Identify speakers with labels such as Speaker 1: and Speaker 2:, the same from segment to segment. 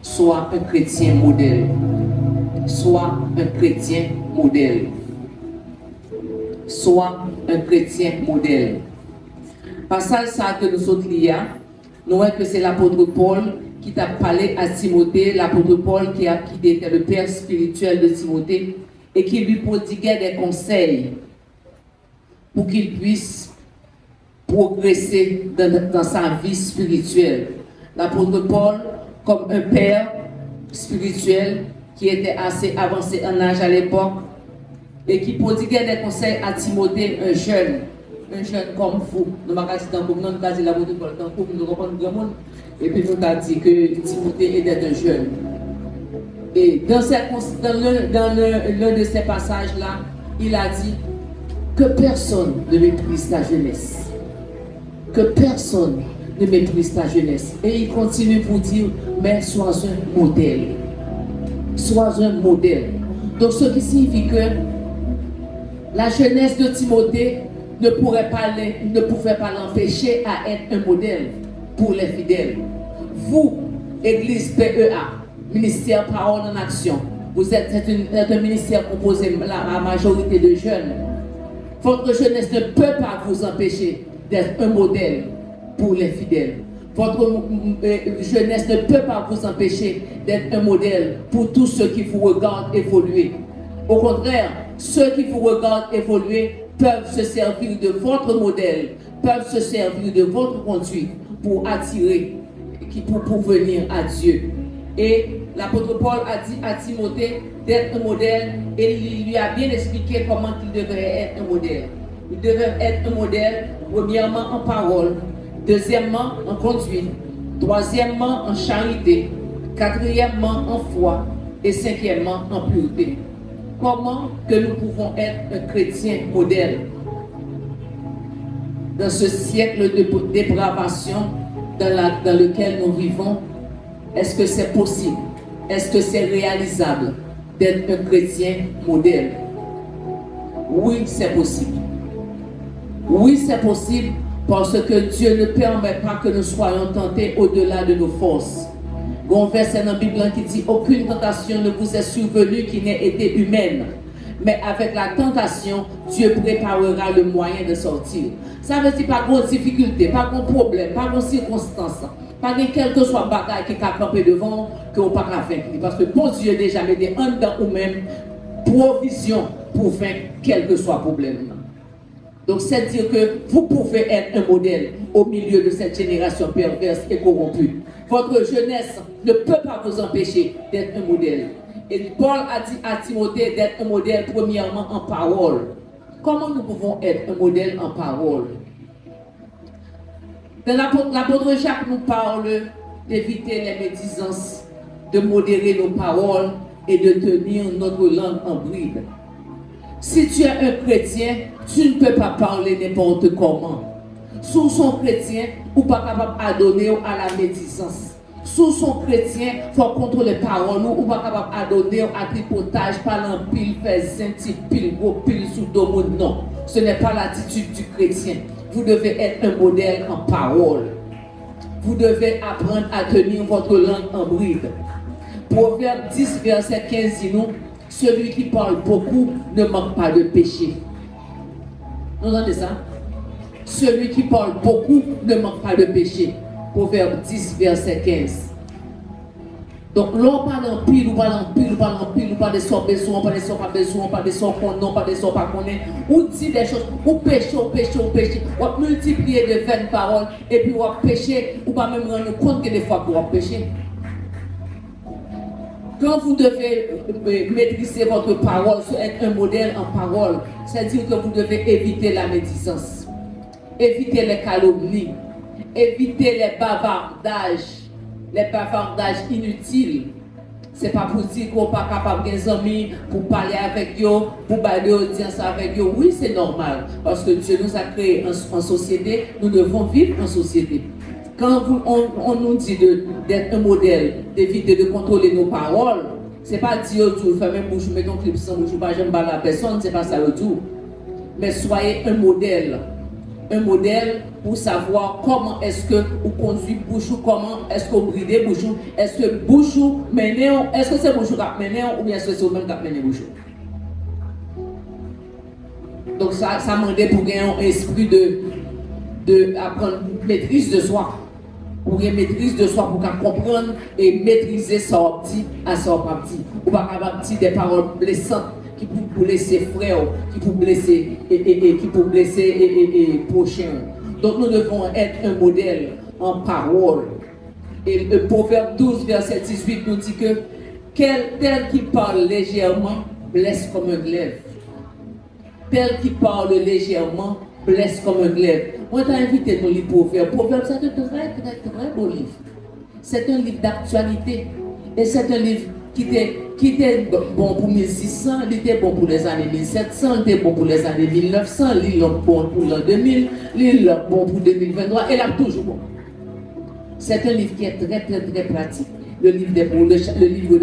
Speaker 1: Sois un chrétien modèle. Sois un chrétien modèle. Sois un chrétien modèle. Passage ça que nous autres liens, nous voyons que c'est l'apôtre Paul qui t'a parlé à Timothée, l'apôtre Paul qui était le père spirituel de Timothée et qui lui prodiguait des conseils pour qu'il puisse progresser dans sa vie spirituelle. L'apôtre Paul, comme un père spirituel qui était assez avancé en âge à l'époque et qui prodiguait des conseils à Timothée, un jeune comme vous. Nous avons dit l'apôtre Paul, nous comprenons grand monde, et puis nous avons dit que Timothée était un jeune. Et dans l'un de ces passages-là, il a dit que personne ne méprise la jeunesse. Que personne ne méprise la jeunesse. Et il continue pour dire, mais sois un modèle. Sois un modèle. Donc ce qui signifie que la jeunesse de Timothée ne pouvait pas l'empêcher à être un modèle pour les fidèles. Vous, Église PEA, ministère Parole en Action, vous êtes un ministère composé de la majorité de jeunes. Votre jeunesse ne peut pas vous empêcher d'être un modèle pour les fidèles. Votre jeunesse ne peut pas vous empêcher d'être un modèle pour tous ceux qui vous regardent évoluer. Au contraire, ceux qui vous regardent évoluer peuvent se servir de votre modèle, peuvent se servir de votre conduite pour attirer, pour venir à Dieu. Et l'apôtre Paul a dit à Timothée d'être un modèle et il lui a bien expliqué comment il devrait être un modèle. Il devait être un modèle, premièrement en parole, deuxièmement en conduite, troisièmement en charité, quatrièmement en foi et cinquièmement en pureté. Comment que nous pouvons être un chrétien modèle dans ce siècle de dépravation dans lequel nous vivons? Est-ce que c'est possible? Est-ce que c'est réalisable d'être un chrétien modèle? Oui, c'est possible. Oui, c'est possible parce que Dieu ne permet pas que nous soyons tentés au-delà de nos forces. Bon verset dans la Bible qui dit aucune tentation ne vous est survenue qui n'ait été humaine. Mais avec la tentation, Dieu préparera le moyen de sortir. Ça veut dire pas de difficulté, pas de problème, pas de circonstance, pas de quel que soit bagaille qui a campé devant que vous pas vaincre. Parce que bon Dieu déjà mis en dedans ou même provision pour vaincre quel que soit problème. Donc c'est dire que vous pouvez être un modèle au milieu de cette génération perverse et corrompue. Votre jeunesse ne peut pas vous empêcher d'être un modèle. Et Paul a dit à Timothée d'être un modèle premièrement en parole. Comment nous pouvons être un modèle en parole? Dans l'apôtre Jacques nous parle d'éviter les médisances, de modérer nos paroles et de tenir notre langue en bride. Si tu es un chrétien, tu ne peux pas parler n'importe comment. Sous son chrétien, ou pas capable d'adonner à la médisance. Sous son chrétien, il faut contrôler les paroles, ou pas capable d'adonner à tripotage, parler en pile, faire zinti, pile, gros, pile, sous domo. Non, ce n'est pas l'attitude du chrétien. Vous devez être un modèle en parole. Vous devez apprendre à tenir votre langue en bride. Proverbe 10, verset 15 dit nous, celui qui parle beaucoup ne manque pas de péché. Vous entendez ça? Celui qui parle beaucoup ne manque pas de péché. Proverbe 10, verset 15. Donc, l'on parle en pile, ou parle en pile, ou parle en pile, ou parle de son besoin, pas de son pas besoin, pas de son qu'on pas de son pas qu'on est, ou dit des choses, ou péché, ou péché, ou péché, ou multiplier de vaines paroles, et puis ou péché, ou pas même rendre compte que des fois vous péché. Quand vous devez maîtriser votre parole, être un modèle en parole, c'est-à-dire que vous devez éviter la médisance, éviter les calomnies, éviter les bavardages inutiles. Ce n'est pas pour dire qu'on n'est pas capable des amis, pour parler avec eux, pour parler audience avec eux. Oui, c'est normal, parce que Dieu nous a créés en société, nous devons vivre en société. Quand on nous dit d'être un modèle, d'éviter de contrôler nos paroles, ce n'est pas dire tout, faire même bouche, mettons clip sans bouche, pas j'aime pas la personne, ce n'est pas ça le tout. Mais soyez un modèle un modèle pour savoir comment est-ce que vous conduisez bouchou, comment est-ce que vous bridez bouchou, est-ce que bouchou menez, est-ce que c'est bouchou qui a mené ou bien est-ce que c'est vous-même qui a mené bouchou. Donc ça m'a demandé pour gagner un esprit de apprendre maîtrise de soi. Pour gagner maîtrise de soi, pour comprendre et maîtriser son petit à son petit. Ou pas avoir des paroles blessantes qui pour blesser frère, qui pour blesser qui pour blesser prochain. Donc nous devons être un modèle en parole. Et le Proverbe 12, verset 18 nous dit que tel qui parle légèrement blesse comme un glaive. Tel qui parle légèrement blesse comme un glaive. Moi, j'ai invité à lire Proverbe. Proverbe, c'est un très beau livre. C'est un livre d'actualité. Et c'est un livre qui était bon pour 1600, il était bon pour les années 1700, il était bon pour les années 1900, il est bon pour l'an 2000, il est bon pour 2023, et là, toujours bon. C'est un livre qui est très pratique. Le livre des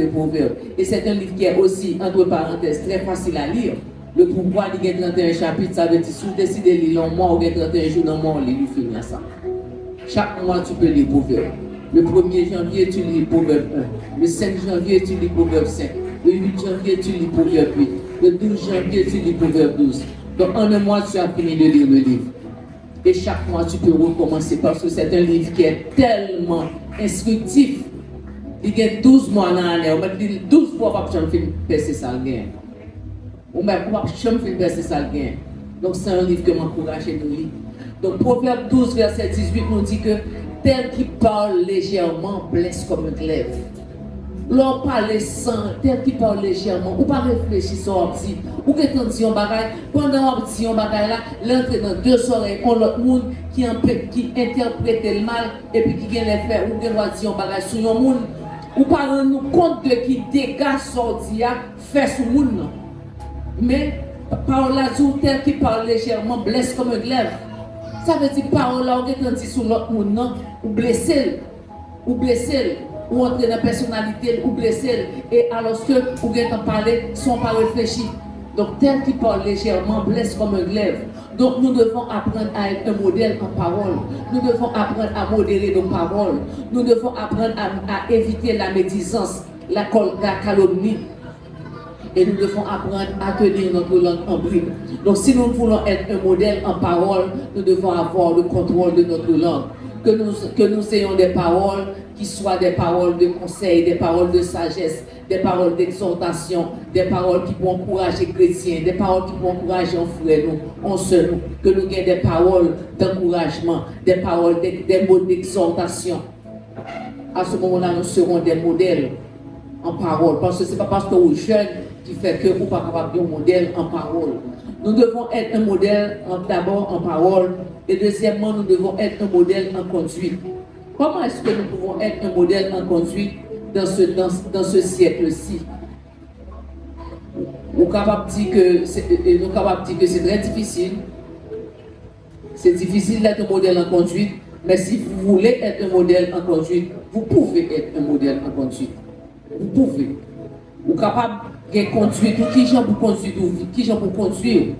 Speaker 1: Proverbes. Et c'est un livre qui est aussi, entre parenthèses, très facile à lire. Le pouvoir, il y a 31 chapitres, ça veut dire si vous décidez de lire un mois ou 31 jours dans le mois, on lit finir ça. Chaque mois, tu peux lire Proverbes. Le 1er janvier, tu lis Proverbe 1. Le 5 janvier, tu lis Proverbe 5. Le 8 janvier, tu lis Proverbe 8. Le 12 janvier, tu lis Proverbe 12. Donc en un mois, tu as fini de lire le livre. Et chaque mois, tu peux recommencer parce que c'est un livre qui est tellement instructif. Il y a 12 mois dans l'année. On va dire 12 fois pour que je me percer ça le gain. On va pas je me percer ça le gain. Donc c'est un livre que m'encourage et nous lire. Donc Proverbe 12, verset 18 nous dit que tel qui parle légèrement blesse comme un glaive. L'on parle sans, tel qui parle légèrement, ou pas réfléchir sur un petit, ou que quand on bagaille, pendant un petit bagaille là, l'entrée dans deux oreilles, on l'autre monde qui interprète le mal, et puis qui vient les faire, ou qui doit dire un bagaille sur un monde, ou pas rendre nous compte de qui dégage sorti à faire sur le monde. Mais parole là, tel qui parle légèrement blesse comme un glaive. Ça veut dire parole là, on dit sur l'autre monde, ou blesser, ou entrer dans la personnalité, ou blesser, et alors que vous avez parlé, sont pas réfléchis. Donc tel qui parle légèrement blesse comme un glaive. Donc nous devons apprendre à être un modèle en parole. Nous devons apprendre à modérer nos paroles. Nous devons apprendre à éviter la médisance, la calomnie. Et nous devons apprendre à tenir notre langue en bride. Donc si nous voulons être un modèle en parole, nous devons avoir le contrôle de notre langue. Que nous ayons des paroles qui soient des paroles de conseil, des paroles de sagesse, des paroles d'exhortation, des paroles qui vont encourager les chrétiens, des paroles qui vont encourager nos frères, nous, en seuls, que nous ayons des paroles d'encouragement, des paroles, des mots d'exhortation. À ce moment-là, nous serons des modèles en parole. Parce que ce n'est pas parce que vous êtes jeunes qui fait que vous n'êtes pas capable de un modèle en parole. Nous devons être un modèle d'abord en parole et deuxièmement, nous devons être un modèle en conduite. Comment est-ce que nous pouvons être un modèle en conduite dans ce siècle-ci? Nous sommes capables de dire que c'est très difficile. C'est difficile d'être un modèle en conduite, mais si vous voulez être un modèle en conduite, vous pouvez être un modèle en conduite. Vous pouvez. Vous êtes capable de conduire tout qui gens pour conduire, qui gens pour conduire.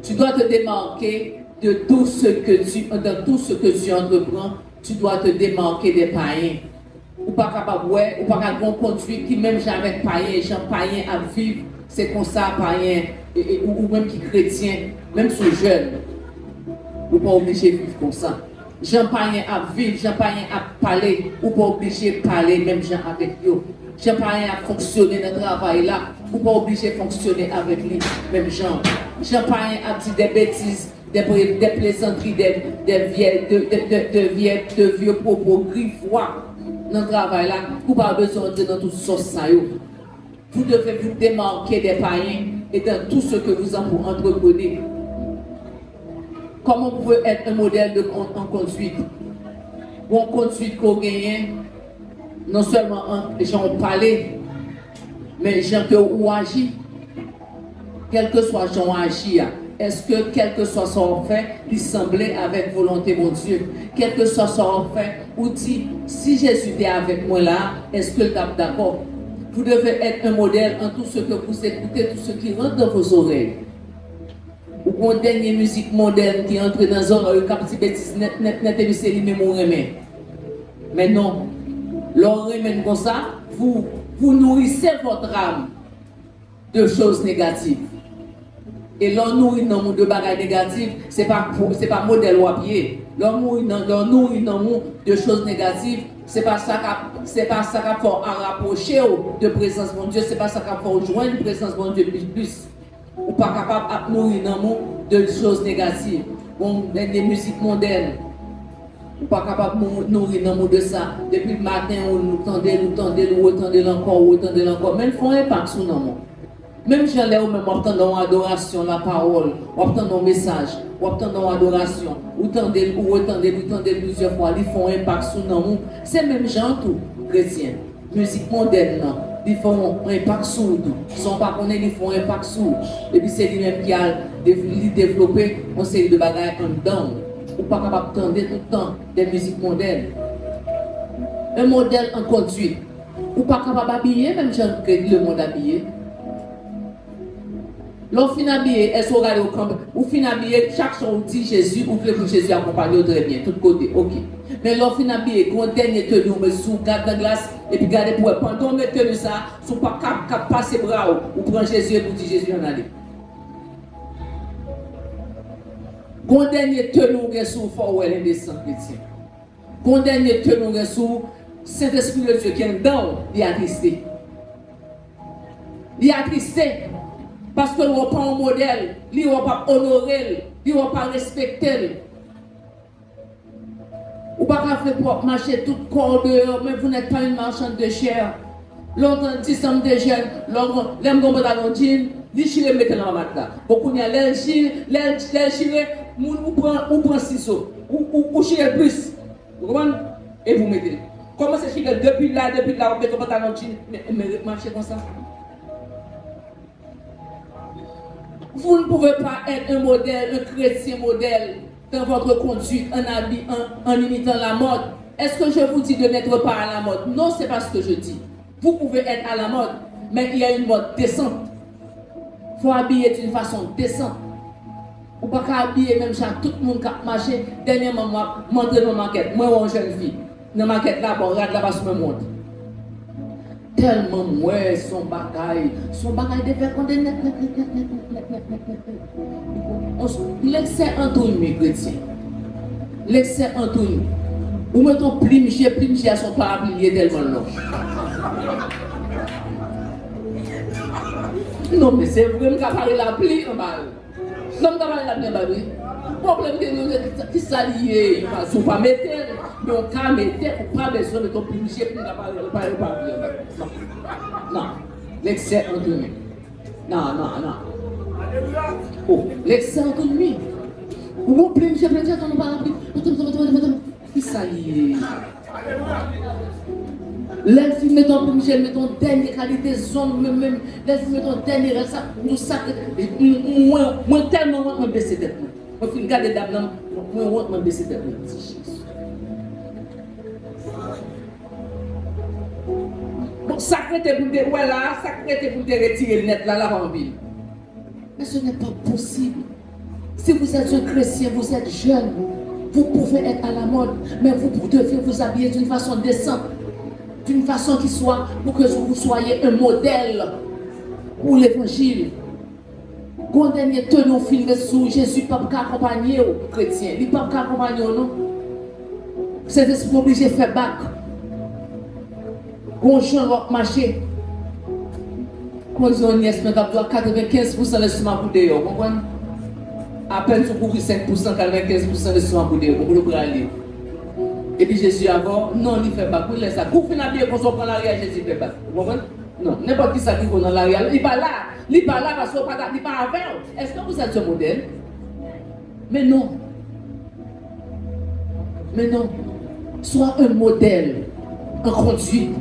Speaker 1: Tu dois te démarquer de tout ce que tu entreprends. Tu dois te démarquer des païens. Ou pas capable ou pas capable conduire qui même jamais païen, gens païens à vivre, c'est comme ça païen ou même qui chrétien, même sur jeune. Ou pas obligé de vivre comme ça. Gens païens à vivre, gens païens à parler, ou pas obligé de parler même gens avec eux. Gens païens à fonctionner dans le travail là, ou pas obligé de fonctionner avec lui, même gens. Gens païens à dire des bêtises, des plaisanteries, de vieux propos griffois dans le travail là, vous n'avez pas besoin de dans toute sauce. Vous devez vous démarquer des païens et dans tout ce que vous entreprenez. Comment vous pouvez être un modèle en conduite? Bon conduite qu'on gagne, non seulement les gens ont parlé, mais les gens qui ont agi, quel que soit les gens agi. Est-ce que, quel que soit son fait, il semblait avec volonté mon Dieu? Quel que soit son fait, ou dit, si Jésus est avec moi là, est-ce que le tape d'accord? Vous devez être un modèle en tout ce que vous écoutez, tout ce qui rentre dans vos oreilles. ou une dernière musique moderne qui entre dans la zone, cap si bêtise net c'est lui-même ou remet. Mais non, l'on remet comme ça, vous nourrissez votre âme de choses négatives. Et l'on nourrit dans le monde de bagages négatifs, ce n'est pas modèle ou pied. L'on nourrit dans le monde de choses négatives, ce n'est pas ça qui faut rapprocher de la présence de Dieu, ce n'est pas ça qui faut joindre la présence de Dieu plus. Ou pas capable de nourrir dans le monde de choses négatives. Bon, des musiques modernes. Ou pas capable de nourrir dans le monde de ça. Depuis le matin, nous tendez encore. Mais ils font un impact sur nous. Même si j'allais même obtenir adoration, la parole, obtenir un message, obtenir adoration, ou retendez plusieurs fois, ils font un impact sur nous. C'est même gens tout, chrétiens. Musique moderne, ils font un impact sur nous. Ils ne sont pas connus, ils font un impact sur nous. Et puis c'est lui-même qui a développé une série de bagages en dedans. Ou pas capable d'entendre tout le temps des musiques modernes. Un modèle en conduite. Ou pas capable d'habiller, même si le monde habillé. L'on fin habillé, est-ce qu'on regarde au camp? Ou fin habillé, chaque chose dit Jésus, ou que Jésus accompagne très bien, tout côté, ok. Mais l'on fin habillé, quand on dernier tenu, on met sous garde de glace, et puis gardez pour pendant on met tenu ça, sont pas cap passer bras ou prendre Jésus et pour dire Jésus en aller. Quand dernier tenu, on est sous fort ou elle est descend chrétien. Quand dernier tenu, on est sous Saint-Esprit de Dieu qui est dedans, il est attristé. Il est attristé. Parce que nous pas un modèle, nous ne pas honorer, nous ne pas respecter. Ou pas faire pour marcher tout corps dehors, mais vous n'êtes pas une marchande de chair. Longtemps, 10 ans de jeunes, l'homme comme dans le jean, il chire mettre dans la matelas. Beaucoup de l'air chire, ou prend ciseaux, ou chire plus. Vous comprenez? Et vous mettez. Comment c'est chire depuis là, vous mettez dans le jean, mais marchez comme ça. Vous ne pouvez pas être un modèle, un chrétien modèle dans votre conduite, en imitant la mode. Est-ce que je vous dis de n'être pas à la mode? Non, ce n'est pas ce que je dis. Vous pouvez être à la mode, mais il y a une mode décente. Il faut habiller d'une façon décente. Ou pas habiller même ça, tout le monde qui a marché. Dernièrement, moi, je montre dans ma maquette. Moi, je suis une jeune fille. Dans ma maquette là, bon, regarde là-bas sur me montre. Tellement ouais son bagaille de faire qu'on net. L'excès Antoine, mes chrétiens. L'excès Antoine. Ou mettons plimché à son parapluie tellement long. Non, mais c'est vraiment qu'à parler la pli en bas. Non, qu'à parler la pli en bas, oui. Le problème que qui s'allie, il ne faut pas mettre, mais on peut mettre, ou pas besoin de ton plimché pour ne pas parler. Non, l'excès en demi. Non. Oh, l'excès en demi. Ou on plimché, on va parler. Qui s'allie. Les filles mettent en plimché, mettent en dernière qualité, zone, même, les filles mettent en dernière, ça, nous ça, moi tellement, moi, baisser tête. Moi, je regarde les dames, moi, je baisser tête. Donc, ça crée pour te ouais là, ça crée pour te retirer le net là, en ville. Mais ce n'est pas possible. Si vous êtes un chrétien, vous êtes jeune, vous pouvez être à la mode, mais vous devez vous habiller d'une façon décente, d'une façon qui soit pour que vous soyez un modèle pour l'évangile. Quand dernier tenons filmé sous Jésus, pas accompagner aux chrétiens, il ne peut pas accompagner non. C'est esprit obligé de faire bac. Quand je vais marcher, quand je vais nièce, 95% de ce pour dehors, vous comprenez? À peine sur couvrir 5%, 95% de ce pour dehors, vous pouvez aller. Et puis Jésus avant, non, il fait bac, il laisse ça. Vous finissez bien quand on prend l'arrière, Jésus fait bac. Vous comprenez? Non, n'importe qui ça qui dans l'arrière, il n'est pas là parce qu'il n'est pas avec. Est-ce que vous êtes ce modèle? Mais non. Sois un modèle en conduite.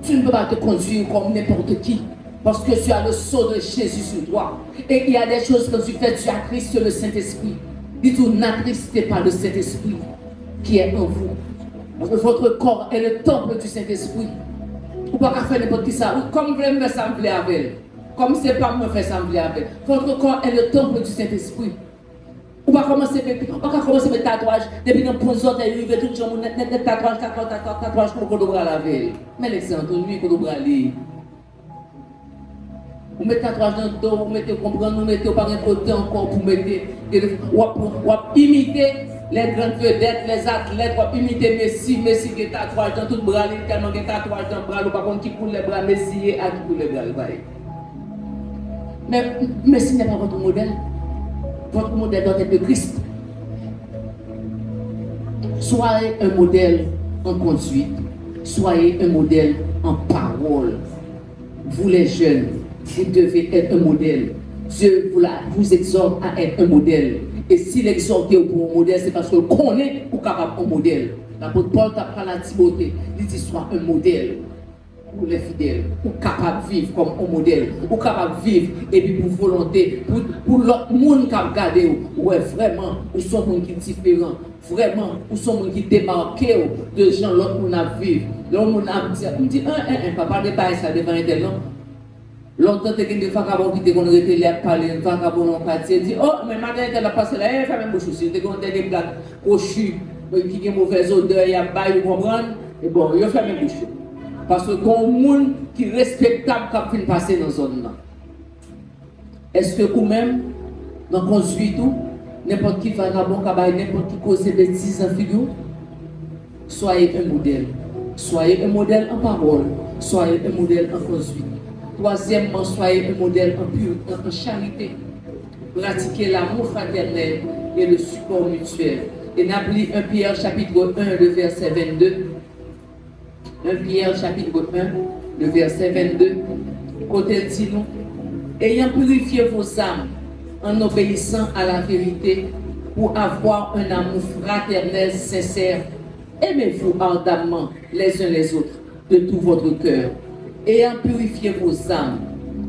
Speaker 1: Tu ne peux pas te conduire comme n'importe qui. Parce que tu as le sceau de Jésus sur toi. Et il y a des choses que tu fais, tu attristes le Saint-Esprit. Dis-toi, n'attristez pas le Saint-Esprit qui est en vous. Parce que votre corps est le temple du Saint-Esprit. Ou pas faire n'importe qui ça. Comme vous voulez me faire ça, vous voulez avec elle. comme c'est pas moi faire ça avec. Votre corps est le temple du Saint-Esprit. On va commencer à mettre tatouage, depuis qu'on pose autres, il y a tout le monde, net tatouage, pour qu'on doit laver. Mais l'exemple, lui, qu'on doit aller. Vous mettez tatouage dans le dos, vous mettez comprendre, vous mettez pas un côté encore pour mettre, ou imiter les grandes vedettes, les athlètes, ou imiter Messi qui est tatouage dans tout le bras, tellement qu'il y a tatouage dans le bras, ou pas contre qui coule les bras, Messi et à qui coule les bras. Mais Messi n'est pas votre modèle. Votre modèle doit être le Christ. Soyez un modèle en conduite, soyez un modèle en parole. Vous les jeunes, vous devez être un modèle. Dieu vous exhorte à être un modèle. Et s'il exhorte pour un modèle, c'est parce que connaît ou capable un modèle. L'apôtre Paul t'apprend à Timothée, il dit sois un modèle pour les fidèles, ou capable de vivre comme un modèle, ou capable de vivre et puis pour volonté, pour l'autre monde qui a regardé, ouais, vraiment, ou sont monde qui est différent, vraiment, ou sont monde qui démarqué de gens l'autre monde a vivre. L'autre monde a dit, papa ne pas ça devant un non. Longtemps, tu as des vagabonds qui te ont été parler, un vagabond dans le quartier, dit, oh, mais madame, elle a passé là, elle fait même bouche aussi, tu as des blagues cochues, qui ont mauvaise odeur, il y a bail, vous comprenez, et bon, il a fait même bouche. Parce que quand un monde qui est respectable qui a passer dans la zone là. Est-ce que vous-même, dans la conduite, n'importe qui vagabond, n'importe qui cause des bêtises en figure, soyez un modèle. Soyez un modèle en parole. Soyez un modèle en conduite. Troisièmement, soyez un modèle en charité. Pratiquez l'amour fraternel et le support mutuel. Et n'oubliez 1 Pierre chapitre 1, le verset 22. 1 Pierre chapitre 1, le verset 22. Côté dit nous, ayant purifié vos âmes en obéissant à la vérité pour avoir un amour fraternel sincère, aimez-vous ardemment les uns les autres de tout votre cœur. Ayant purifié vos âmes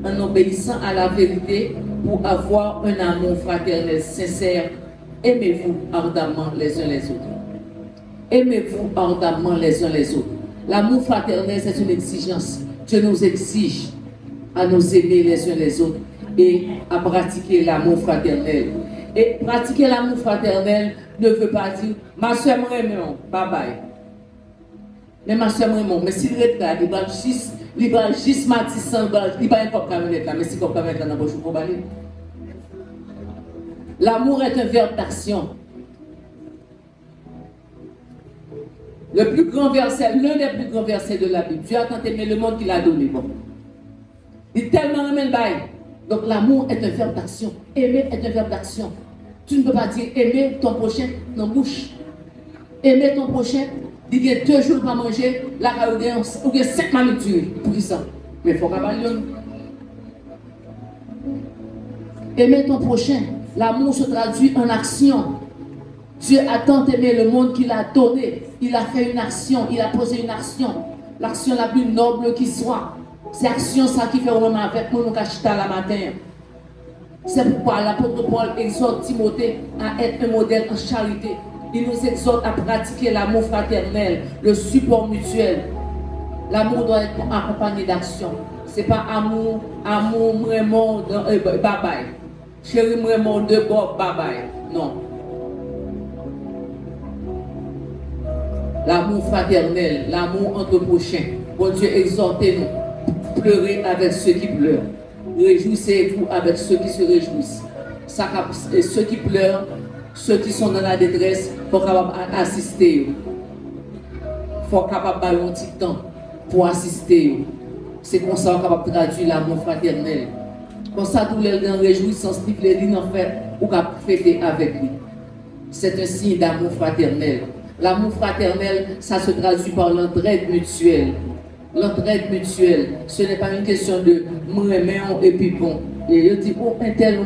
Speaker 1: en obéissant à la vérité pour avoir un amour fraternel sincère, aimez-vous ardemment les uns les autres. Aimez-vous ardemment les uns les autres. L'amour fraternel, c'est une exigence. Dieu nous exige à nous aimer les uns les autres et à pratiquer l'amour fraternel. Et pratiquer l'amour fraternel ne veut pas dire ma soeur Raymond, bye bye. Mais ma soeur Raymond, mais s'il regarde, il va juste Matissan, il va pas encore caméra là, mais si comme caméra là, dans bouche pour baler. L'amour est un verbe d'action. Le plus grand verset, l'un des plus grands versets de la Bible. Dieu a tant aimé le monde qu'il a donné. Bon. Il est tellement aimé le bail. Donc l'amour est un verbe d'action. Aimer est un verbe d'action. Tu ne peux pas dire aimer ton prochain dans la bouche. Aimer ton prochain, il y a 2 jours pour manger, la carotte ou bien 5 minutes pour ça. Mais il faut pas parler. Aimer ton prochain. L'amour se traduit en action. Dieu a tant aimé le monde qu'il a donné. Il a fait une action, il a posé une action. L'action la plus noble qui soit. C'est l'action ça qui fait au moment avec nous, nous cachons la matin. C'est pourquoi l'apôtre Paul exhorte Timothée à être un modèle en charité. Il nous exhorte à pratiquer l'amour fraternel, le support mutuel. L'amour doit être accompagné d'action. Ce n'est pas amour vraiment, bye bye. Chérie, vraiment, de bord, bye bye. Non. L'amour fraternel, l'amour entre prochains. Bon Dieu, exhortez-nous. Pleurez avec ceux qui pleurent. Réjouissez-vous avec ceux qui se réjouissent. Et ceux qui pleurent, ceux qui sont dans la détresse, il faut capable assister. Il faut capable d'avoir un petit temps pour assister. C'est comme ça qu'on est capable de traduire l'amour fraternel. Comme ça, tous les gens réjouissent, les lignes en fait, ou capable fêter avec lui. C'est un signe d'amour fraternel. L'amour fraternel, ça se traduit par l'entraide mutuelle. L'entraide mutuelle, ce n'est pas une question de moi et puis bon. Et je dis, oh, un tel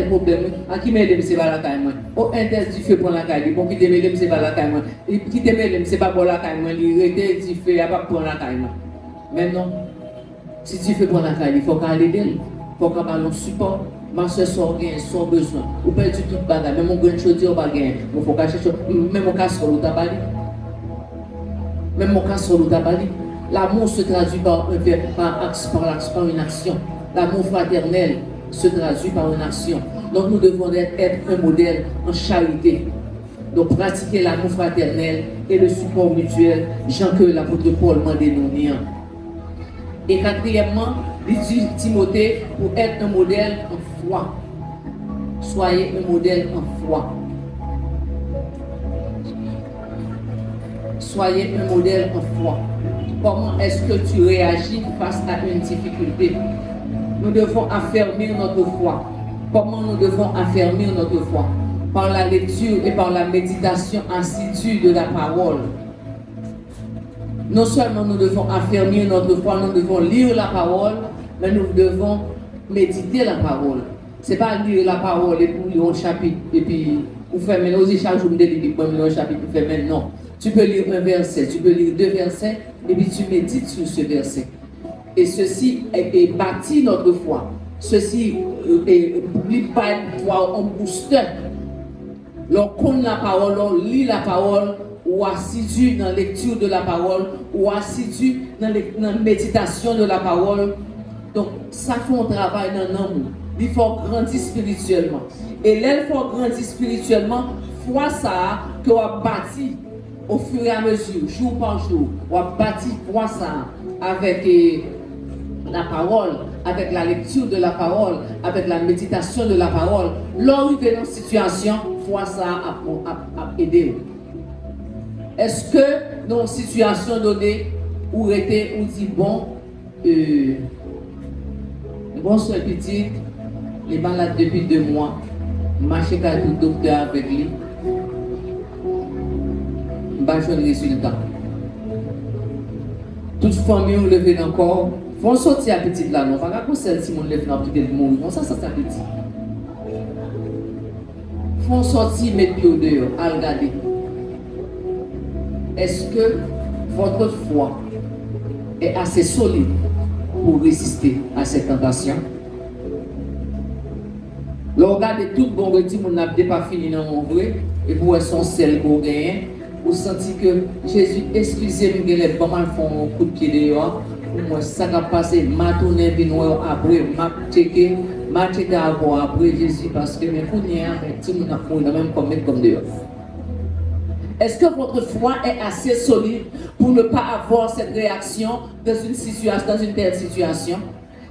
Speaker 1: problème, à qui m'aide, c'est pas la caille, moi. Oh, un tel du feu pour la caille, bon, qui t'aime, c'est pas la caille, moi. Et qui t'aime, c'est pas pour la caille, moi. Il était du feu, il n'y a pas pour la caille, moi. Mais non, si tu fais pour la caille, il faut qu'elle aide, il faut qu'elle ait un support. Ma soeur sort gain, son besoin. Ou pas du tout bagarre, même mon grain chaudier, on va gagner. Il faut cacher, même mon casserole, ou tabali. Même mon casserole, ou tabali. L'amour se traduit par une action. L'amour fraternel se traduit par une action. Donc nous devons être un modèle en charité. Donc pratiquer l'amour fraternel et le support mutuel, Jean que l'apôtre Paul m'a dénommé. Et quatrièmement, il dit Timothée pour être un modèle en foi. Soyez un modèle en foi. Soyez un modèle en foi. Comment est-ce que tu réagis face à une difficulté? Nous devons affermir notre foi. Comment nous devons affermir notre foi? Par la lecture et par la méditation assidue de la parole. Non seulement nous devons affermir notre foi, nous devons lire la parole, mais nous devons méditer la parole. Ce n'est pas lire la parole et puis lire un chapitre et puis vous faites maintenant aussi chaque jour de lire un chapitre, vous faites maintenant. Tu peux lire un verset, tu peux lire 2 versets et puis tu médites sur ce verset. Et ceci est bâti notre foi. Ceci est pas une foi en booster. Lorsqu'on la parole, on lit la parole, ou assidu dans la lecture de la parole, ou assidu dans la méditation de la parole. Donc, ça fait un travail dans l'amour. Il faut grandir spirituellement. Et là, il faut grandir spirituellement, foi ça que on a bâti au fur et à mesure, jour par jour. On a bâti foi ça avec la parole, avec la lecture de la parole, avec la méditation de la parole. Lorsqu'il y a une situation, foi ça a aidé. Est-ce que dans une situation donnée, où était, on dit bon, bonsoir petit, il est malade depuis 2 mois, marché avec le docteur avec lui, je n'ai pas de résultat. Toute famille, on lève encore, font sortir à petit là, non, pas comme celle si on lève dans petit de mourir, ça c'est petit. Font sortir, mettre pied au dehors, à regarder. Est-ce que votre foi est assez solide pour résister à cette tentation? Regardez tout bon petit, mon n'a pas fini dans mon vrai, et pour son sel pour gagner, vous sentez que Jésus, excusez-moi, il est pas mal font un coup de pied dehors, moi ça va passer, m'a tourné vinoir après, m'a checké après Jésus, parce que mes cognères, tout le monde a même comme dehors. Est-ce que votre foi est assez solide pour ne pas avoir cette réaction dans une situation, dans une telle situation?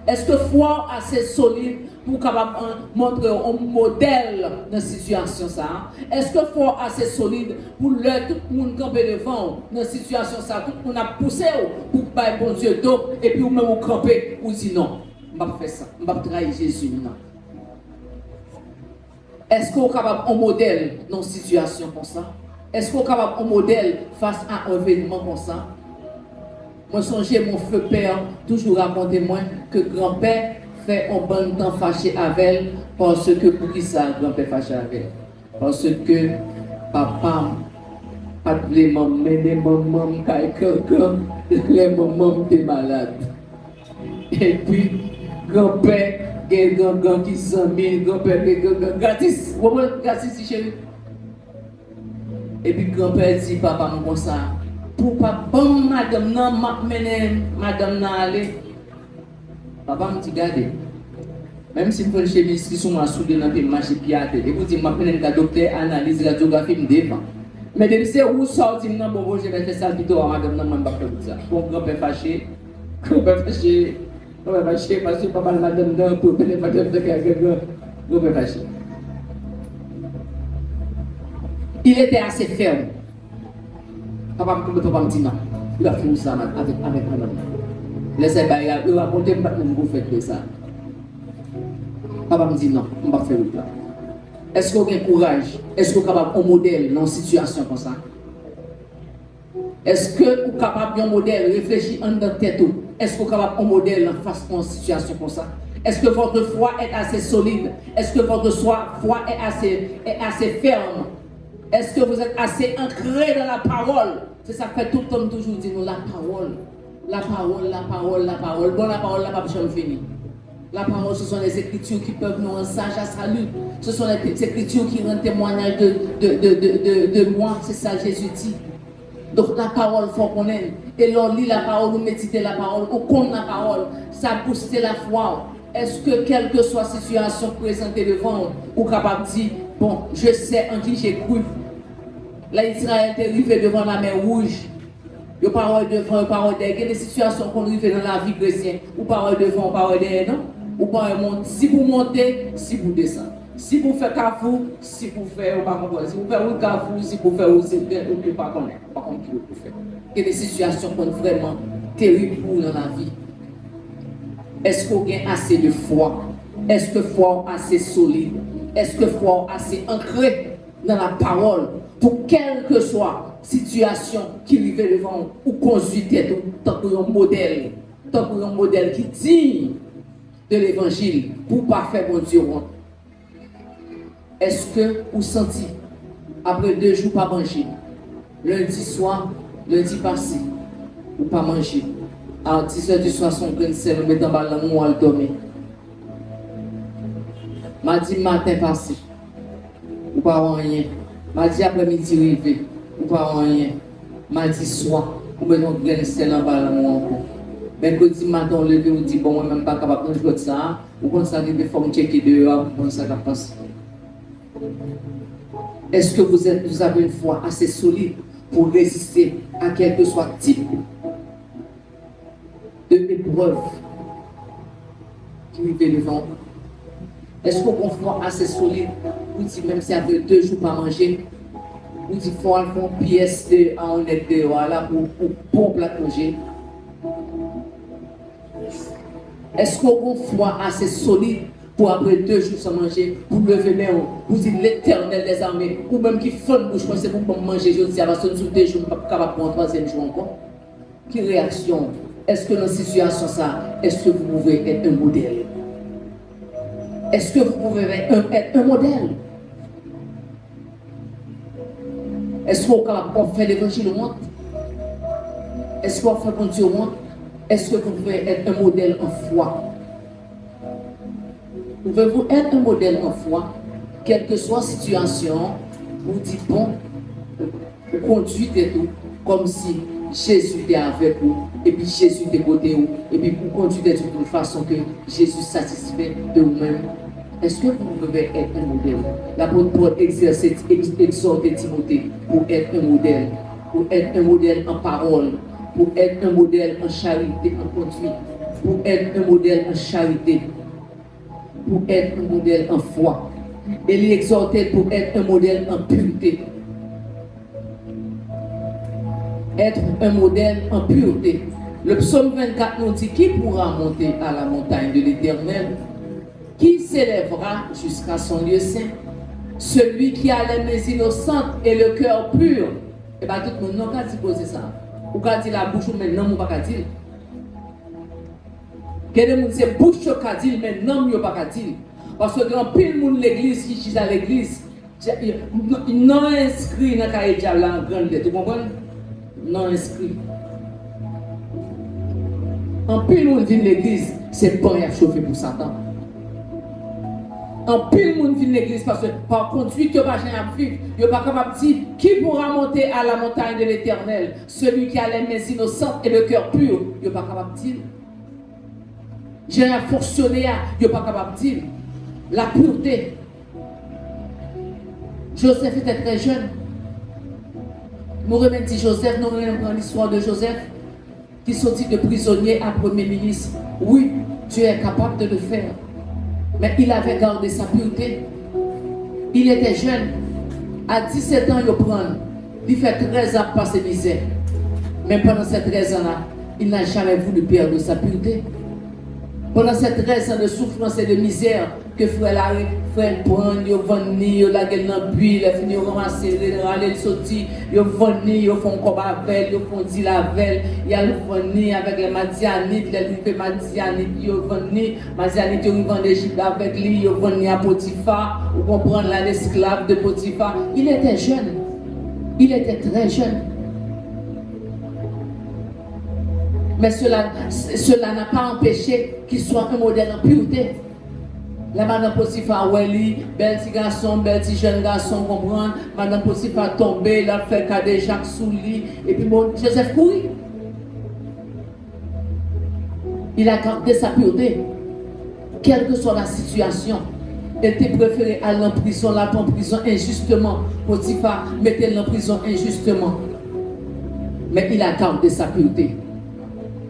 Speaker 1: Est-ce que foi assez solide pour capable montrer un modèle dans cette situation ça? Est-ce que foi assez solide pour tout le monde camper devant dans cette situation ça? Tout le monde a poussé pour pas bon Dieu d'eau et puis vous même vous camper ou dit non, je ne vais pas faire ça, je ne vais pas trahir Jésus. Non. Est-ce que vous êtes capable un modèle dans une situation comme ça? Est-ce qu'on est capable un modèle face à un événement comme ça? Moi, songez mon feu père, toujours raconter moi que grand-père fait un bon temps fâché avec elle, parce que pour qui ça, grand-père fâché avec elle? Parce que papa, pas de les mamans, mais les mamans, quelqu'un, les mamans étaient malades. Et puis, grand-père, il y a un grand qui s'en met, grand-père, gratis, vous voyez, gratis, chérie. Et puis grand-père dit, papa, mon ça, pour pas bon madame, non, madame, non, aller. Papa me dit, regardez, même si je fais chemise qui sont soudées dans le marché piate, et vous dites, je vais faire un docteur, analyse, radiographie, me défend. Mais depuis c'est où sortir, non, bon, je vais faire ça plutôt à madame, non, je ne vais pas faire ça. Bon, grand-père fâché, parce que papa, madame, non, pour faire madame, grand-père fâché. Il était assez ferme. Papa me dit non. Il a fait ça avec madame. Laissez bailler, il a raconté que vous faites ça. Papa me dit non, on va faire ça. Est-ce qu'on a un courage? Est-ce qu'on est capable de modèle dans une situation comme ça? Est-ce que vous êtes capable d'un modèle, réfléchir en dans tête? Est-ce que vous êtes capable d'un modèle face à une situation comme ça? Est-ce que votre foi est assez solide? Est-ce que votre foi est assez ferme? Est-ce que vous êtes assez ancré dans la parole? C'est ça que fait tout le temps toujours dire la parole. La parole, la parole, la parole. Bon, la parole, la parole, jamais fini. La parole, ce sont les écritures qui peuvent nous rendre sages à salut. Ce sont les écritures qui rendent témoignage de moi. C'est ça Jésus dit. Donc la parole, il faut qu'on aime. Et l'on lit la parole, ou méditer la parole, ou qu'on la parole. Ça booste la foi. Est-ce que quelle que soit la situation présentée devant vous, ou capable de dire, bon, je sais en qui j'ai cru. Là, Israël est arrivé devant la mer Rouge. Il n'y a pas devant, il n'y a pas derrière. Il y a des situations qu'on arrive dans la vie chrétienne. Ou pas devant, ou pas derrière, non? Ou pas monter. Si vous montez, si vous descendez. Si vous faites cafou, si vous faites, pas comprendre. Si vous faites un cafou, si vous faites aussi, vous ne pas connaître. Pas contre qui vous faites. Il y a des situations qui sont vraiment terribles pour dans la vie. Est-ce qu'on a assez de foi? Est-ce que foi assez solide? Est-ce que foi assez ancré dans la parole pour quelle que soit situation qui arrive devant ou conduite tant que un modèle qui digne de l'évangile pour ne pas faire bon Dieu honte? Est-ce que vous sentez après 2 jours pas manger, lundi soir, lundi passé, ou pas manger, à 10h du soir, son grain de sel, nous mettons dans le mois, dormir. Mardi matin passé, ou pas rien. Mardi après-midi arrivé, ou pas rien. Mardi soir, ou mettons grain de sel dans le mois encore. Mercredi matin, on levé, on dit, bon, moi, même pas capable de jouer de ça, ou quand ça arrive, il faut me checker dehors, pour ça va passer. Est-ce que vous avez une foi assez solide pour résister à quel que soit type d'épreuve qui vivent devant vous? Est-ce qu'on a une foi assez solide pour dire même si après 2 jours pas manger, ou dit faut faire une pièce de en honnête de voilà pour bon plat manger? Est-ce qu'on a une foi assez solide pour après 2 jours sans manger, pour lever les mains, pour dire l'Éternel des armées, ou même qui font bouche, c'est pour manger, je dis, parce que nous 2 jours, nous ne sommes pas capables pour un 3e jour encore. Quelle réaction? Est-ce que dans cette situation, ça, est-ce que vous pouvez être un modèle? Est-ce que vous pouvez être un modèle? Est-ce qu'on fait l'évangile au monde? Est-ce qu'on fait bon Dieu au monde? Est-ce que vous pouvez être un modèle en foi? Pouvez-vous être un modèle en foi, quelle que soit la situation, vous dites bon, vous conduisez et tout, comme si Jésus était avec vous, et puis Jésus était côté vous, et puis vous conduisez de toute façon que Jésus satisfait de vous-même. Est-ce que vous pouvez être un modèle? L'apôtre Paul exhorter Timothée pour être un modèle, pour être un modèle en parole, pour être un modèle en charité, en conduite, pour être un modèle en charité, pour être un modèle en foi. Et il exhortait pour être un modèle en pureté. Être un modèle en pureté. Le psaume 24 nous dit: qui pourra monter à la montagne de l'Éternel? Qui s'élèvera jusqu'à son lieu saint? Celui qui a les mains innocentes et le cœur pur. Et bien tout le monde n'a pas dit poser ça. Ou quand dit la bouche, maintenant, on ne va pas dire. Quel est c'est bouche qui a dit, mais non, il n'y a pas dire. Parce que dans pile monde l'église qui chie à l'église, non inscrit dans le cahier de diable en grande lettre. Vous comprenez? Non inscrit. En pile monde vient l'église, c'est pas à chauffer pour Satan. En pile monde vient l'église parce que par conduite que pas à vivre, il n'est pas capable de dire qui pourra monter à la montagne de l'Éternel. Celui qui a les mains innocentes et le cœur pur, il n'est pas capable de dire. J'ai un fonctionnaire, il n'est pas capable de dire. La pureté. Joseph était très jeune. Nous remettons Joseph, nous remettons l'histoire de Joseph qui sortit de prisonnier à premier ministre. Oui, Dieu est capable de le faire. Mais il avait gardé sa pureté. Il était jeune. À 17 ans, il prend. Il fait 13 ans par ses misères. Mais pendant ces 13 ans-là, il n'a jamais voulu perdre sa pureté. Pendant ces 13 ans de souffrance et de misère, que frère prend, il vend, il la gueule dans le puits, il a fini de ramasser, il sorti, il vend, il font comme avec, il font dit la veille, il a venu avec les Madianites, les Madianites, il vend, Madianites, il vend d'Égypte avec lui, il vend à Potiphar, vous comprenez l'esclave de Potiphar. Il était jeune, il était très jeune. Mais cela n'a pas empêché qu'il soit un modèle en pureté. La madame Potiphar, oui, bel petit garçon, bel petit jeune garçon, comprendre. Madame Potiphar tombé, il a fait cadet Jacques sous lit, et puis bon, Joseph courit. Il a gardé sa pureté. quelle que soit la situation, elle t'a préféré aller en prison, là, en prison injustement. Potiphar mettait en prison injustement. Mais il a gardé sa pureté.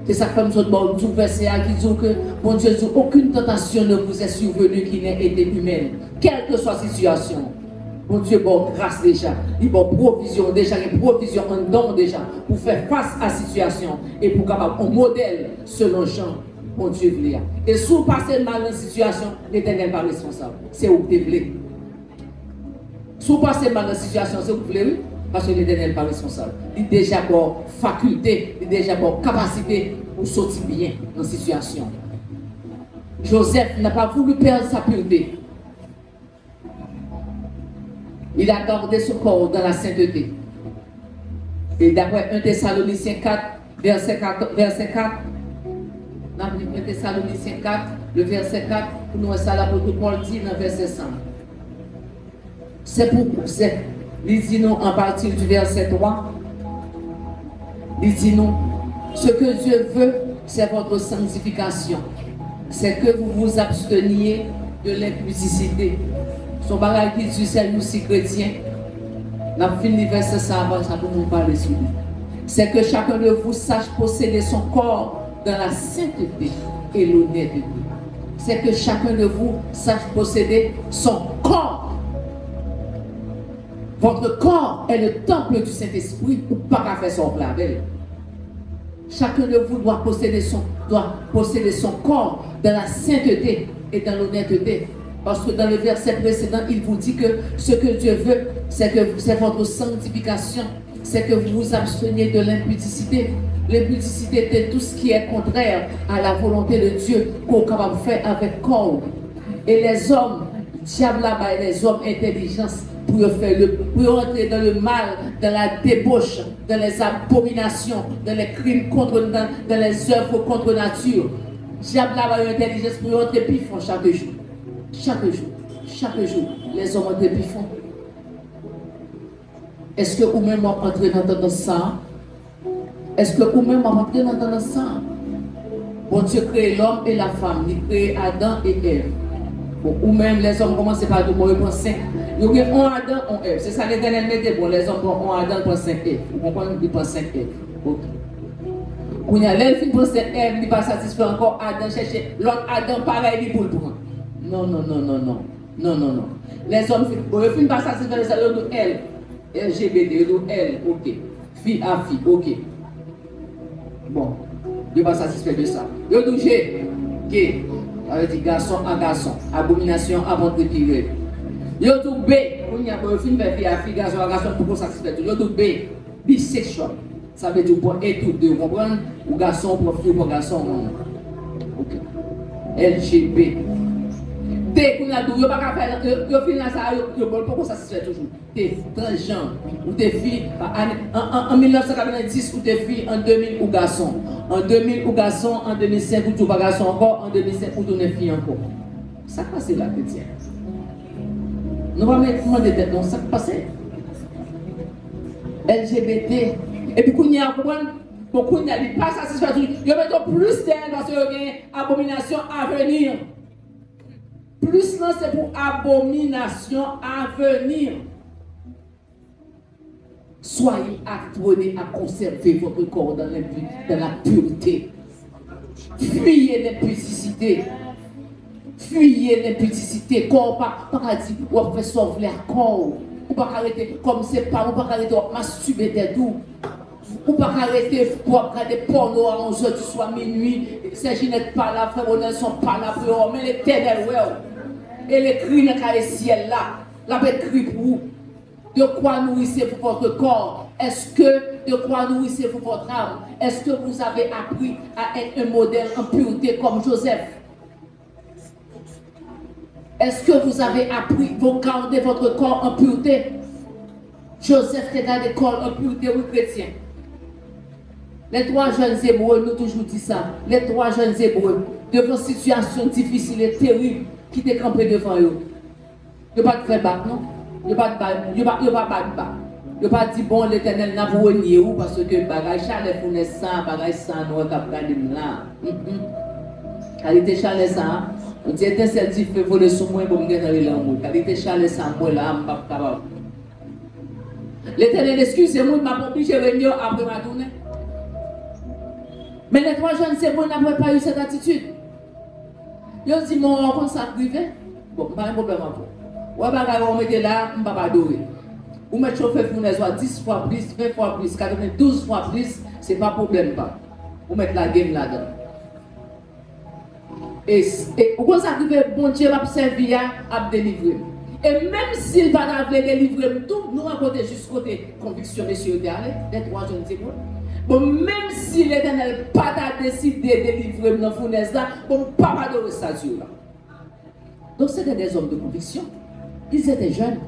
Speaker 1: C'est ça que nous avons dit, verset qui dit que, bon Dieu dit, aucune tentation ne vous est survenue qui n'ait été humaine. Quelle que soit la situation. Bon Dieu, bon grâce déjà. Il bon provision déjà, une provision, un don déjà, pour faire face à la situation et pour capable un modèle selon Jean. Bon Dieu voulait. Et si vous passez mal dans la situation, l'Éternel n'est pas responsable. C'est où vous voulez. Si vous passez mal dans la situation, c'est où vous voulez, parce que l'Éternel n'est pas responsable. Il a déjà une faculté, il a déjà une capacité pour sortir bien dans la situation. Joseph n'a pas voulu perdre sa pureté. Il a gardé son corps dans la sainteté. Et d'après 1 Thessaloniciens 4, verset 4, 1 Thessaloniciens 4, le verset 4, pour nous, ça l'apôtre Paul dit dans le verset 5. C'est pour il dit nous en partir du verset 3, il dit nous, ce que Dieu veut, c'est votre sanctification. C'est que vous vous absteniez de l'impudicité. Son bagage qui dit, c'est nous si chrétiens. On a fini le verset ça avant, ça pour nous parler sur lui. C'est que chacun de vous sache posséder son corps dans la sainteté et l'honnêteté. C'est que chacun de vous sache posséder son corps. Votre corps est le temple du Saint-Esprit ou pas qu'à faire son label. Chacun de vous doit posséder son corps dans la sainteté et dans l'honnêteté. Parce que dans le verset précédent, il vous dit que ce que Dieu veut, c'est votre sanctification, c'est que vous vous absteniez de l'impudicité. L'impudicité est tout ce qui est contraire à la volonté de Dieu qu'on est capable de faire avec corps. Et les hommes, diable là-bas, les hommes intelligence pour entrer dans le mal, dans la débauche, dans les abominations, dans les crimes dans les œuvres contre nature. Diable là-bas, intelligence pour entrer pifon chaque jour. Chaque jour, les hommes entrent pifon. Est-ce que vous-même entrez dans ça? Est-ce que vous-même entrez dans ça? Bon Dieu crée l'homme et la femme, il crée Adam et Ève. Bon, ou même les hommes commencent par deux mots, ils prennent 5. Il y a un Adam, un Ève. C'est ça l'Éternel mettait. Bon, les hommes prennent un Adam, ils prennent 5 Ève. Vous comprenez? Ils prennent 5 Ève. Ok. Quand il y a l'elfe, pour cette Ève, il n'est pas satisfait encore. Adam cherche l'autre Adam, pareil, il pour le prendre. Non. Les hommes, ils finissent pas satisfait, ils ont elle. LGBT, ils ont elle, ok. Fille à fille, ok. Bon, ils ne sont pas satisfaits de ça. Ils ont G, gay. Avec des garçons à garçon, abomination avant de tirer. Yo tout B, on y a un film de fille à fille, garçon à garçon pour satisfaire. Yo tout B, bisexual. Ça veut dire pour et tout deux, vous comprenez? Ou garçon pour fille, pour garçon. Ok. LGB. T, qu'on a dit, yo pas faire, yo fin là ça, yo bon pour satisfaire toujours. T, transgenre, ou des filles, en 1990, ou des filles, en 2000, ou garçon. En 2000 ou garçon, en 2005 ou tout pas garçon encore, en 2005 ou tout fille encore. Ça passe là, chrétien. Nous allons mettre des têtes, donc ça passe. LGBT. Et puis, quand il y a un problème, beaucoup n'y a pas satisfait. Il y a plus d'aide parce qu'il y a une abomination à venir. Plus là, c'est pour abomination à venir. Soyez apprenez à conserver votre corps dans la pureté. Fuyez l'impudicité. Fuyez l'impudicité. Corps pas dire ou faire sauver le corps. Ou pas arrêter comme c'est pas, ou pas arrêter de masturber des doux. Ou pas arrêter pour regarder porno à 11h du soir minuit. Ces gens n'êtes pas là, frère, on ne sont pas là pour mais l'éternel, ouais. Et les cris dans le ciel là. La bête crie pour vous. De quoi nourrissez-vous votre corps? Est-ce que de quoi nourrissez-vous votre âme? Est-ce que vous avez appris à être un modèle en pureté comme Joseph? Est-ce que vous avez appris à garder votre corps en pureté? Joseph était dans l'école en pureté, oui, chrétien. Les 3 jeunes Hébreux, nous toujours dit ça. Les 3 jeunes Hébreux, devant une situation difficile et terrible, qui étaient campés devant eux. Ils ne pas faire battre, non? Ils ne pas battre. Ils ne pas dire, bon, l'Éternel n'a pas renié ou parce que bagage chalet pour naissance, bagage sans nous, cap garder là. Qualité chalet ça, On dit étincelle dit fait voler sur moi pour me gagner l'amour. Quand il était chalé ça moi là, je ne suis pas capable. L'Éternel, excusez-moi, m'a obligé de venir après ma tournée. Mais les 3 jeunes, c'est bon, n'avons pas eu cette attitude. Ils ont dit, mon enfant, ça privé. Bon, pas un problème à vous. Ouais, bah, on met là, on ne va pas adorer. Vous mettez chauffeur fournaise 10 fois plus, 20 fois plus, 92 fois plus, ce n'est pas problème. Pas. Vous mettez la game là-dedans. Et vous arrivez, bon Dieu va servir à délivrer. Et même s'il va pas délivrer tout, nous avons juste côté conviction, monsieur, les 3 jeunes, c'est bon. Bon, même si l'Éternel n'a pas décidé de délivrer dans la fournaise là, bon, pas de ça là. Donc c'était des hommes de conviction. Ils étaient jeunes.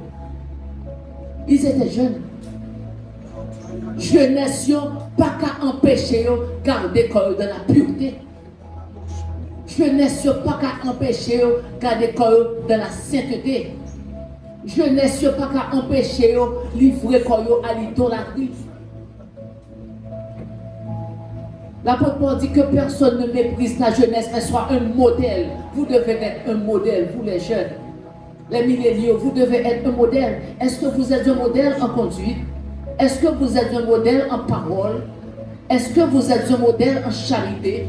Speaker 1: Ils étaient jeunes. Jeunesse, pas qu'à empêcher de garder le corps dans la pureté. Jeunesse, pas qu'à empêcher de garder le corps dans la sainteté. Jeunesse, pas qu'à empêcher de livrer le corps à l'idolâtrie. L'apôtre Paul dit que personne ne méprise la jeunesse, mais soit un modèle. Vous devez être un modèle, vous les jeunes. Les milléniaux, vous devez être un modèle. Est-ce que vous êtes un modèle en conduite? Est-ce que vous êtes un modèle en parole? Est-ce que vous êtes un modèle en charité?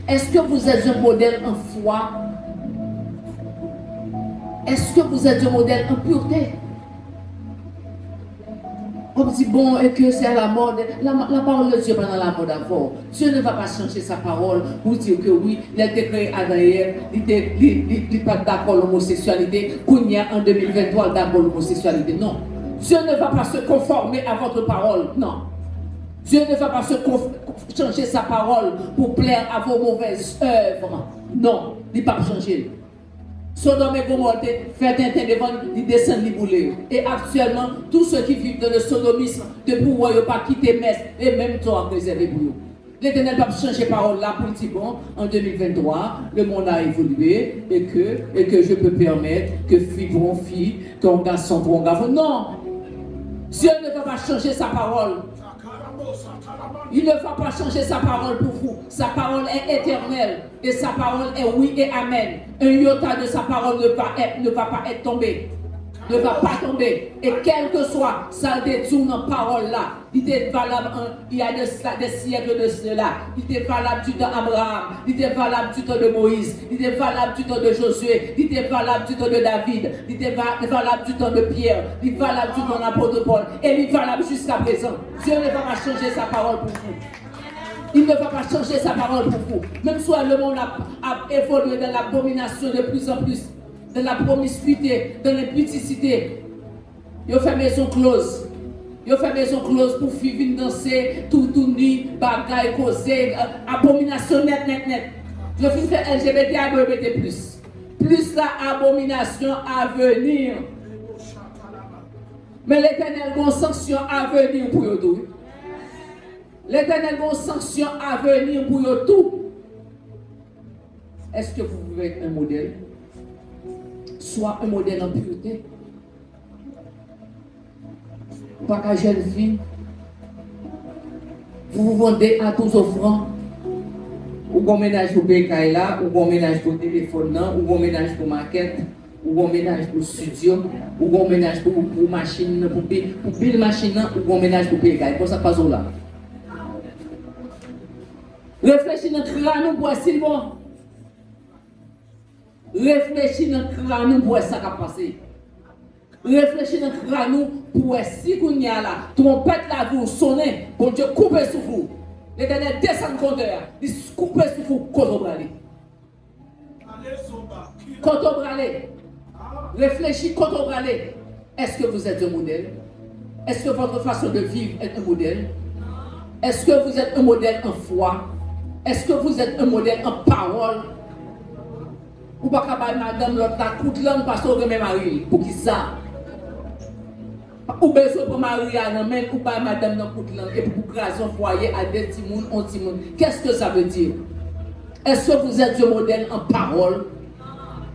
Speaker 1: Est-ce que vous êtes un modèle en foi? Est-ce que vous êtes un modèle en pureté? On dit bon et que c'est à la mode. La parole de Dieu pendant la mode avant. Dieu ne va pas changer sa parole pour dire que oui, il a été créé Adam et Ève, il n'est pas d'accord l'homosexualité, qu'on y a en 2023 d'accord l'homosexualité. Non. Dieu ne va pas se conformer à votre parole. Non. Dieu ne va pas changer sa parole pour plaire à vos mauvaises œuvres. Non, il ne va pas changer. Sodome et Gomorrhe fait un devant, ils descendent, ils boulent. Et actuellement, tous ceux qui vivent dans le sodomisme, de pouvoir ne pas quitter Metz, et même toi, réservé pour eux. L'Éternel va changer parole là pour dire bon, en 2023, le monde a évolué et que je peux permettre que filles pour filles, qu'un garçon pour un garçon. Non! Dieu ne va pas changer sa parole. Il ne va pas changer sa parole pour vous. Sa parole est éternelle. Et sa parole est oui et amen. Un iota de sa parole ne va pas être tombé. Ne va pas tomber. Et quel que soit sa détourne en parole là, il est valable il y a des siècles de cela. Il est valable du temps d'Abraham. Il est valable du temps de Moïse. Il est valable du temps de Josué. Il est valable du temps de David. Il est valable du temps de Pierre. Il est valable du temps de l'apôtre Paul. Et il est valable jusqu'à présent. Dieu ne va pas changer sa parole pour vous. Il ne va pas changer sa parole pour vous. Même si le monde a évolué dans l'abomination de plus en plus, dans la promiscuité, dans l'impudicité, ils fait maison close. Ils fait maison close pour vivre danser, tout nu, bagaille, causer, abomination net. Ils fait LGBT à LGBT+. Plus la abomination à venir. Mais l'Éternel a une sanction à venir pour eux tous. L'Éternel a une sanction à venir pour eux tous. Est-ce que vous pouvez être un modèle? Soit un modèle en pureté. Pas qu'à jeune fille, vous vous vendez à tous offrants. Ou bon ménage pour bécaille là, ou bon ménage pour téléphone là, ou bon ménage pour maquette, ou bon ménage pour studio, ou bon ménage pour machine, pour pile machine, ou bon ménage pour bécaille. Pour ça, pas là. Réfléchis dans le crâne pour si bon. Réfléchis dans le crâne pour ça qui a passé. Réfléchis dans le crâne pour si qu'on y a là, trompette la vous sonner, pour Dieu couper sous vous. L'Éternel descend contre il coupe sous vous, côté bralé. Côté bralé. Réfléchis côté bralé. Est-ce que vous êtes un modèle? Est-ce que votre façon de vivre est un modèle? Est-ce que vous êtes un modèle en foi? Est-ce que vous êtes un modèle en parole? Ou pas qu'à madame l'autre la coûte l'homme parce qu'on remet mari. Pour qui ça? Ou besoin pour mari à l'homme ou pas madame dans coûte l'homme et pour craser un foyer à des timouns, on timouns. Qu'est-ce que ça veut dire? Est-ce que vous êtes un modèle en parole?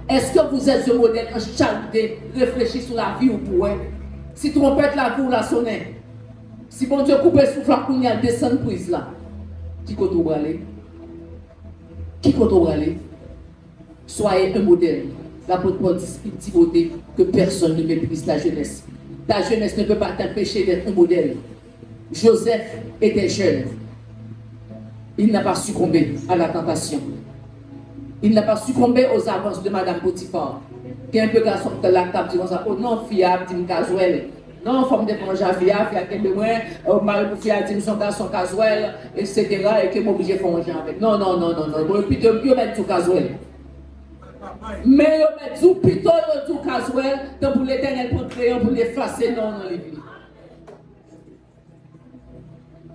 Speaker 1: Est-ce que vous êtes un modèle en charité? Réfléchissez sur la vie ou pour elle. Si trompette la vie ou la sonner. Si bon Dieu coupe le souffle, il y a descendre prise là. Qui côté aller? Qui côté aller? Soyez un modèle. L'apôtre Paul dit Timothée que personne ne méprise la jeunesse. Ta jeunesse ne peut pas t'empêcher d'être un modèle. Joseph était jeune. Il n'a pas succombé à la tentation. Il n'a pas succombé aux avances de Madame Potiphar. Qui est un peu garçon de la table, disant ça, oh non, fiable, dit casuel. Non, femme de manger fiable, fiable, de moins, mari pour fiable, dit son garçon casuel, etc. Et que moi obligé de faire manger avec. Non, non, non, non, non. Et puis, il met tout casuel. Mais il met tout, plutôt tout casuel, tant pour l'éternel, pour créer, pour l'effacer, non, dans les vies.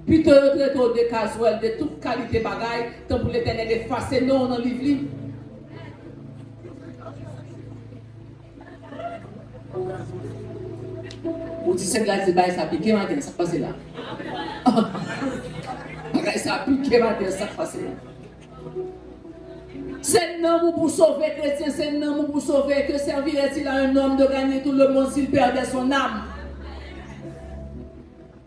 Speaker 1: Plutôt de casuel, de toute qualité bagaille, tant pour l'éternel, effacer, non, dans les vies. Ou si c'est là, ça a piqué, ça passe là. Ça a piqué, ça passe là. C'est un homme pour sauver les chrétiens, c'est un homme pour sauver. Que servirait-il à un homme de gagner tout le monde s'il perdait son âme?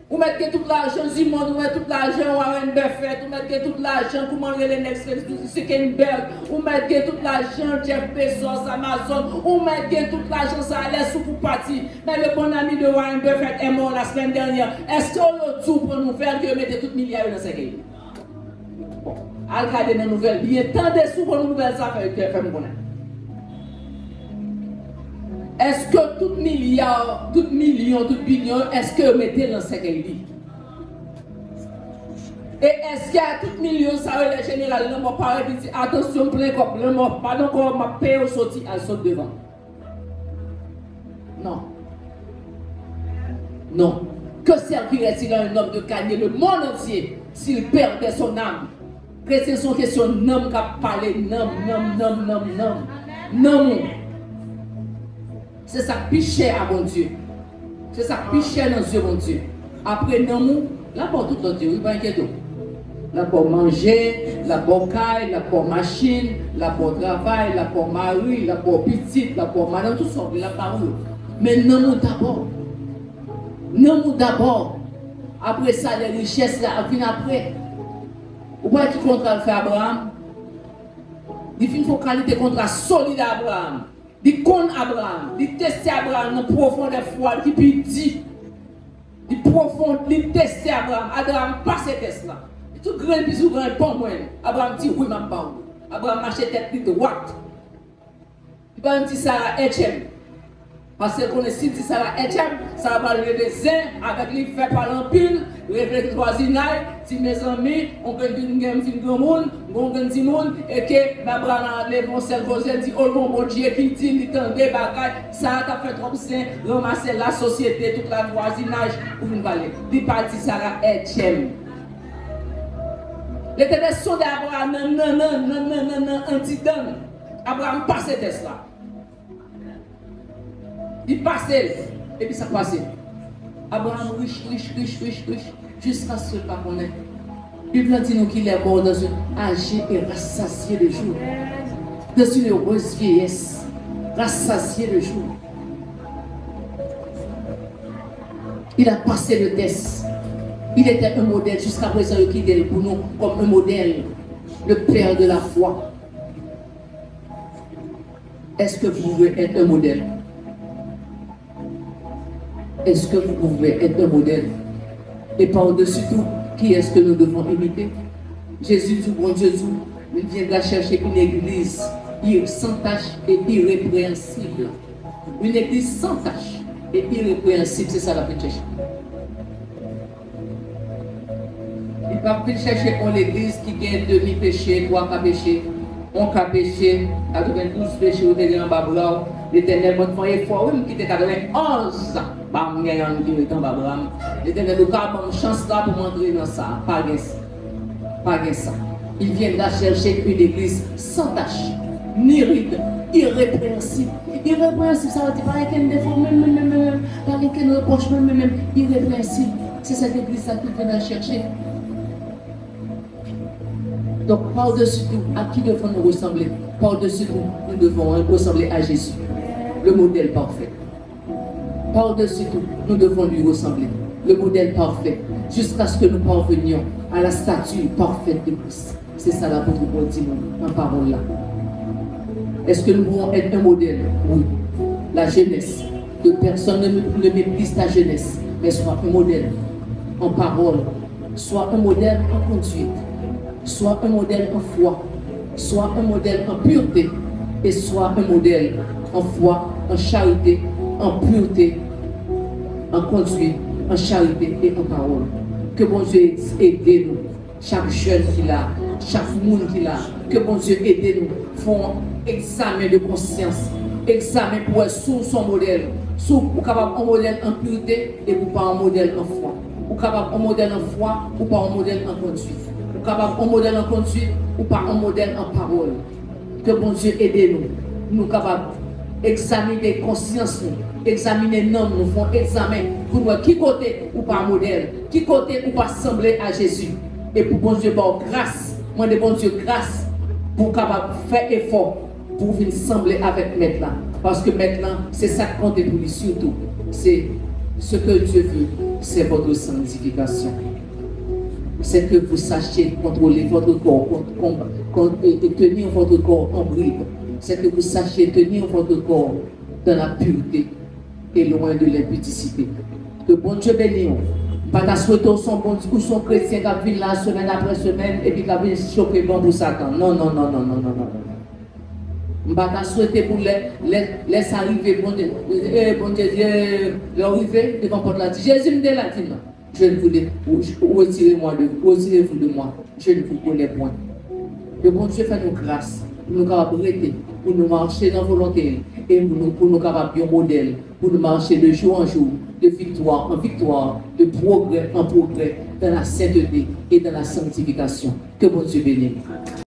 Speaker 1: Vous mettez tout l'argent du monde, vous mettez tout l'argent Warren Buffett, vous mettez tout l'argent pour manger les Netflix, Zuckerberg, vous mettez tout l'argent Jeff Bezos, Amazon, vous mettez tout l'argent, ça allait sous pour partir. Mais le bon ami de Warren Buffett est mort la semaine dernière. Est-ce qu'on a tout pour nous faire que mettez tout milliards dans ces pays? Bon, à regarder nos nouvelles, il y a tant de sous pour nos nouvelles affaires que fait me connaître. Est-ce que tout milliard, tout million, tout billion, est-ce que vous mettez dans ce qu'il dit? Et est-ce qu'il y a tout million, ça va le général, non, mon parent dit, attention, plein comme, non, mon pardon, qu'on m'a payé au sorti, elle saute devant. Non. Non. Que servirait-il à un homme de gagner le monde entier s'il perdait son âme? Chrétiens sont question d'homme qui a parlé, non. C'est ça qui cher à mon Dieu. C'est ça qui cher dans Dieu, mon Dieu. Après, non, là, pour tout le Dieu, il va inquiéter. Là, pour manger, là, pour caille, là, pour machine, là, pour travail, là, pour mari, là, pour petite, là, pour madame, tout ça, là, par où. Mais non, d'abord. Non, d'abord. Après ça, les richesses, là, viennent après. Vous voyez qui contrat fait Abraham? Il fait une focalité contrat solide à Abraham. Il connaît Abraham, il teste Abraham dans profondeur foi, qui peut dire, il teste Abraham, Abraham passe ce test là. Tout grand bisou grand pont moi. Abraham dit oui ma pas. Abraham marche tête droite. Il va dire Sarah Etienne. Parce que qu'on est si dit Sarah Etienne, ça va le dessin avec les fait par l'empile, réflexe voisinage, si mes amis, on peut dire une film grand monde, on dit monde et que Abraham les bons sel dit oh mon Dieu qui dit il tendait bagaille, ça t'a fait trop sain, ramasser la société, toute la voisinage pour une vallée. Il parti Sarah Etienne. L'éternel son d'Abraham, non, anti-dan. Abraham passait test là. Il passait, et puis ça passait. Abraham riche, jusqu'à ce pas qu'on est. Bible dit nous qu'il est mort dans un âgé et rassasié de jour. Dans une heureuse vieillesse, rassasié de jour. Il a passé le test. Il était un modèle, jusqu'à présent, il est pour nous comme un modèle, le père de la foi. Est-ce que vous pouvez être un modèle? Est-ce que vous pouvez être un modèle? Et par-dessus tout, qui est-ce que nous devons imiter? Jésus, tout bon Jésus, il viendra chercher une église sans tache et irrépréhensible. Une église sans tache et irrépréhensible, c'est ça la peine chercher. Il va plus chercher pour l'église qui gagne demi-péché, 3 cas péché, 1 cas péché, 92 péchés au dernier en bas blanc, l'éternel m'a fait effort, oui, qui était 91 ans, bah, m'y a un qui est en bas blanc, l'éternel nous a une chance là pour m'entrer dans ça, pas ça. Il vient là chercher une église sans tache, ni ride, irrépréhensible. Irrépréhensible, ça veut dire pas qu'un défaut, même, pas qu'un reproche, même, irrépréhensible. C'est cette église-là qu'il vient la chercher. Donc, par-dessus tout, à qui devons-nous ressembler? Par-dessus tout, nous devons ressembler à Jésus, le modèle parfait. Par-dessus tout, nous devons lui ressembler, le modèle parfait, jusqu'à ce que nous parvenions à la stature parfaite de Christ. C'est ça l'apôtre Paul dit en parole là. Est-ce que nous pouvons être un modèle? Oui. La jeunesse. Que personne ne méprise ta jeunesse, mais sois un modèle en parole, sois un modèle en conduite, sois un modèle en foi, sois un modèle en pureté, et sois un modèle en foi, en charité, en pureté, en conduite, en charité et en parole. Que bon Dieu aide nous, chaque jeune qui l'a, chaque monde qui l'a, que bon Dieu aide nous, font examen de conscience, examen pour être sous son modèle, sous pour capable un modèle en pureté et pour pas un modèle en foi, pour capable un modèle en foi ou pas un modèle en conduite, pour capable un modèle en conduite ou pas un modèle en parole. Que bon Dieu aide nous, nous capables examiner conscience nous, examiner nous, nous font examen pour voir qui côté ou pas modèle, qui côté ou pas sembler à Jésus. Et pour bon Dieu, par grâce, moi de bon Dieu grâce pour capable faire effort pour venir sembler avec Maître là. Parce que maintenant, c'est ça qui compte pour lui surtout. C'est ce que Dieu veut, c'est votre sanctification. C'est que vous sachiez contrôler votre corps et tenir votre corps en bride. C'est que vous sachiez tenir votre corps dans la pureté et loin de l'impudicité. Que bon Dieu bénisse. Pas ta souhaiter son bon Dieu ou son chrétien qui vient là semaine après semaine et puis qui vient choquer bon pour Satan. Non, non, non, non, non, non, non. Je ne vais pas souhaiter pour les arriver, bon Dieu, l'arrivée devant porte la dit. Jésus me dit la dit non. Je ne vous retirez-vous de moi. Je ne vous connais point. Que bon Dieu fait nous grâce, pour nous capables arrêter, pour nous marcher dans la volonté, et pour nous capables bien modèle, pour nous marcher de jour en jour, de victoire en victoire, de progrès en progrès, dans la sainteté et dans la sanctification. Que bon Dieu bénisse.